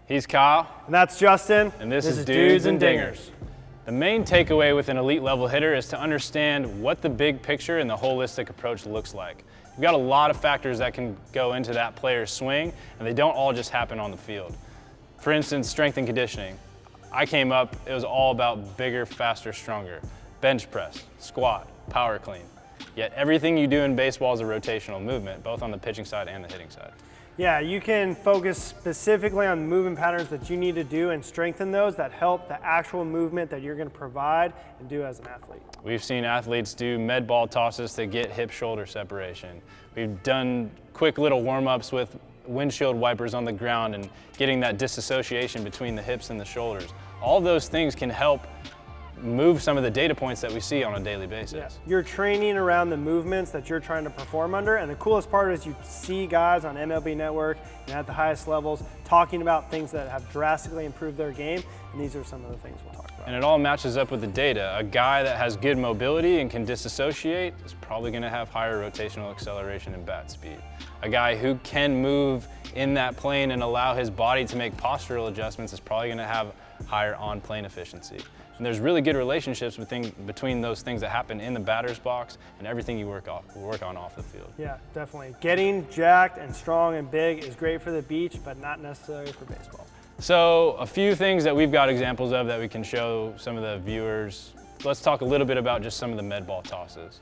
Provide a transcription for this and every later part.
He's Kyle. And that's Justin. And this is Dudes and Dingers. The main takeaway with an elite level hitter is to understand what the big picture and the holistic approach looks like. You've got a lot of factors that can go into that player's swing, and they don't all just happen on the field. For instance, strength and conditioning. I came up, it was all about bigger, faster, stronger. Bench press, squat, power clean. Yet everything you do in baseball is a rotational movement, both on the pitching side and the hitting side. Yeah, you can focus specifically on the movement patterns that you need to do and strengthen those that help the actual movement that you're going to provide and do as an athlete. We've seen athletes do med ball tosses to get hip-shoulder separation. We've done quick little warm-ups with windshield wipers on the ground and getting that disassociation between the hips and the shoulders. All those things can help move some of the data points that we see on a daily basis. Yeah. You're training around the movements that you're trying to perform under, and the coolest part is you see guys on MLB Network and at the highest levels talking about things that have drastically improved their game, and these are some of the things we'll talk about. And it all matches up with the data. A guy that has good mobility and can disassociate is probably going to have higher rotational acceleration and bat speed. A guy who can move in that plane and allow his body to make postural adjustments is probably going to have higher on-plane efficiency. And there's really good relationships between those things that happen in the batter's box and everything you work on off the field. Yeah, definitely. Getting jacked and strong and big is great for the beach, but not necessarily for baseball. So a few things that we've got examples of that we can show some of the viewers. Let's talk a little bit about just some of the med ball tosses.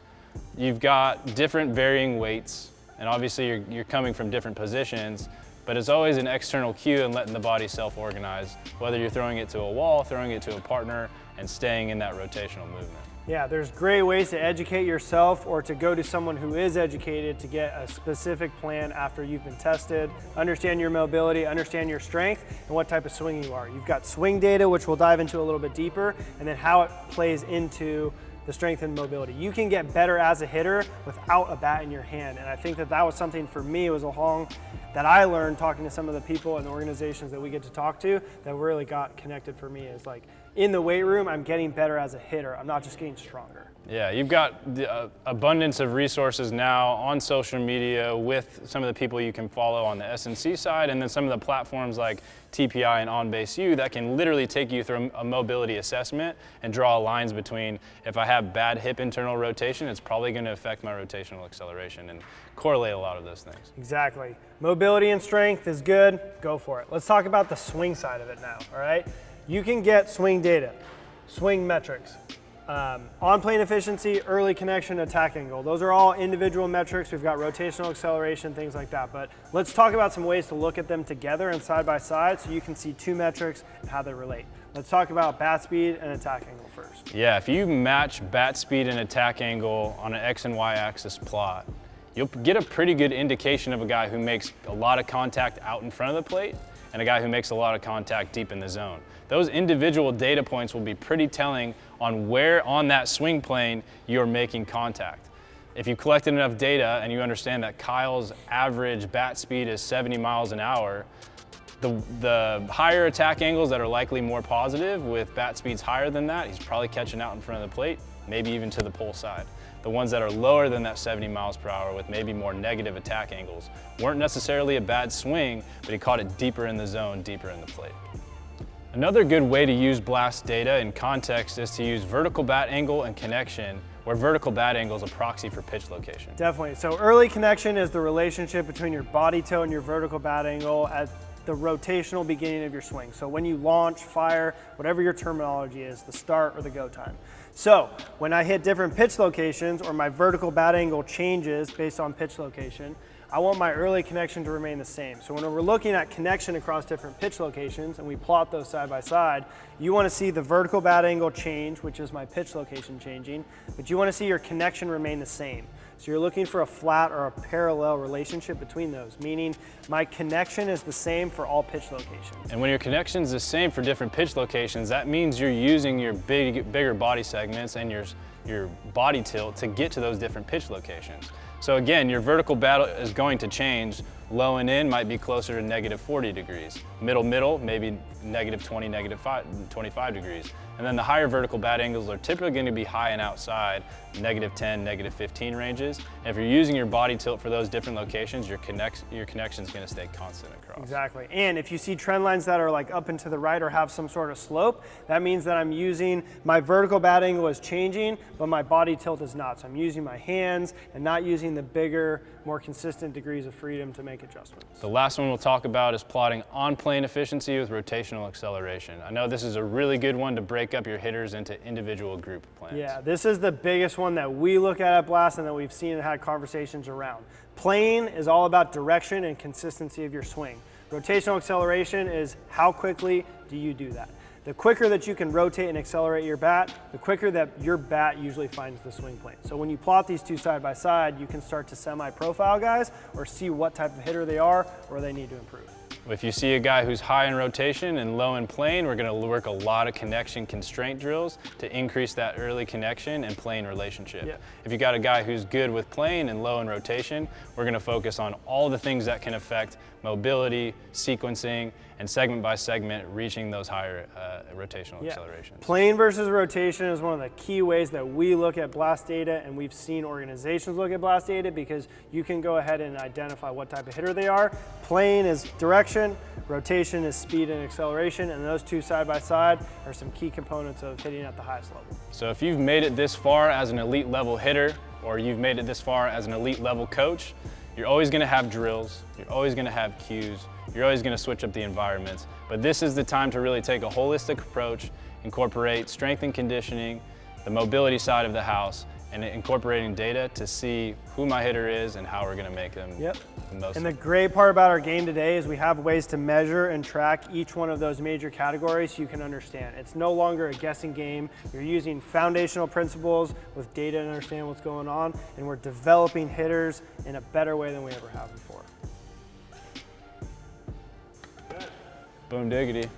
You've got different varying weights, and obviously you're coming from different positions, but it's always an external cue and letting the body self-organize, whether you're throwing it to a wall, throwing it to a partner, and staying in that rotational movement. Yeah, there's great ways to educate yourself or to go to someone who is educated to get a specific plan after you've been tested, understand your mobility, understand your strength, and what type of swing you are. You've got swing data, which we'll dive into a little bit deeper, and then how it plays into the strength and mobility. You can get better as a hitter without a bat in your hand, and I think that was something for me. It was along that I learned talking to some of the people and the organizations that we get to talk to that really got connected for me is like, in the weight room, I'm getting better as a hitter. I'm not just getting stronger. Yeah, you've got the abundance of resources now on social media with some of the people you can follow on the SNC side, and then some of the platforms like TPI and OnBaseU that can literally take you through a mobility assessment and draw lines between, if I have bad hip internal rotation, it's probably going to affect my rotational acceleration and correlate a lot of those things. Exactly. Mobility and strength is good. Go for it. Let's talk about the swing side of it now, all right? You can get swing data, swing metrics, on-plane efficiency, early connection, attack angle. Those are all individual metrics. We've got rotational acceleration, things like that. But let's talk about some ways to look at them together and side by side so you can see two metrics and how they relate. Let's talk about bat speed and attack angle first. Yeah, if you match bat speed and attack angle on an X and Y axis plot, you'll get a pretty good indication of a guy who makes a lot of contact out in front of the plate and a guy who makes a lot of contact deep in the zone. Those individual data points will be pretty telling on where on that swing plane you're making contact. If you collected enough data and you understand that Kyle's average bat speed is 70 miles an hour, the higher attack angles that are likely more positive with bat speeds higher than that, he's probably catching out in front of the plate, maybe even to the pull side. The ones that are lower than that 70 miles per hour with maybe more negative attack angles weren't necessarily a bad swing, but he caught it deeper in the zone, deeper in the plate. Another good way to use blast data in context is to use vertical bat angle and connection, where vertical bat angle is a proxy for pitch location. Definitely. So early connection is the relationship between your body toe and your vertical bat angle at the rotational beginning of your swing. So when you launch, fire, whatever your terminology is, the start or the go time. So when I hit different pitch locations or my vertical bat angle changes based on pitch location, I want my early connection to remain the same. So when we're looking at connection across different pitch locations and we plot those side by side, you want to see the vertical bat angle change, which is my pitch location changing, but you want to see your connection remain the same. So you're looking for a flat or a parallel relationship between those, meaning my connection is the same for all pitch locations. And when your connection is the same for different pitch locations, that means you're using your bigger body segments and your body tilt to get to those different pitch locations. So again, your vertical bat is going to change Low and in might be closer to -40 degrees. Middle, maybe -20, -25 degrees. And then the higher vertical bat angles are typically going to be high and outside, -10, -15 ranges. And if you're using your body tilt for those different locations, your connection is going to stay constant across. Exactly. And if you see trend lines that are like up and to the right or have some sort of slope, that means that I'm using, my vertical bat angle is changing, but my body tilt is not. So I'm using my hands and not using the bigger, more consistent degrees of freedom to make adjustments. The last one we'll talk about is plotting on-plane efficiency with rotational acceleration. I know this is a really good one to break up your hitters into individual group plans. Yeah, this is the biggest one that we look at Blast and that we've seen and had conversations around. Plane is all about direction and consistency of your swing. Rotational acceleration is how quickly do you do that. The quicker that you can rotate and accelerate your bat, the quicker that your bat usually finds the swing plane. So when you plot these two side by side, you can start to semi-profile guys or see what type of hitter they are or they need to improve. If you see a guy who's high in rotation and low in plane, we're going to work a lot of connection constraint drills to increase that early connection and plane relationship. Yeah. If you got a guy who's good with plane and low in rotation, we're going to focus on all the things that can affect mobility, sequencing, and segment by segment reaching those higher rotational accelerations. Plane versus rotation is one of the key ways that we look at Blast data, and we've seen organizations look at Blast data because you can go ahead and identify what type of hitter they are. Plane is direction, rotation is speed and acceleration, and those two side by side are some key components of hitting at the highest level. So if you've made it this far as an elite level hitter, or you've made it this far as an elite level coach, you're always going to have drills, you're always going to have cues, you're always going to switch up the environments. But this is the time to really take a holistic approach, incorporate strength and conditioning, the mobility side of the house, and incorporating data to see who my hitter is and how we're going to make them the most. And the great part about our game today is we have ways to measure and track each one of those major categories so you can understand. It's no longer a guessing game. You're using foundational principles with data to understand what's going on, and we're developing hitters in a better way than we ever have before. Boom diggity.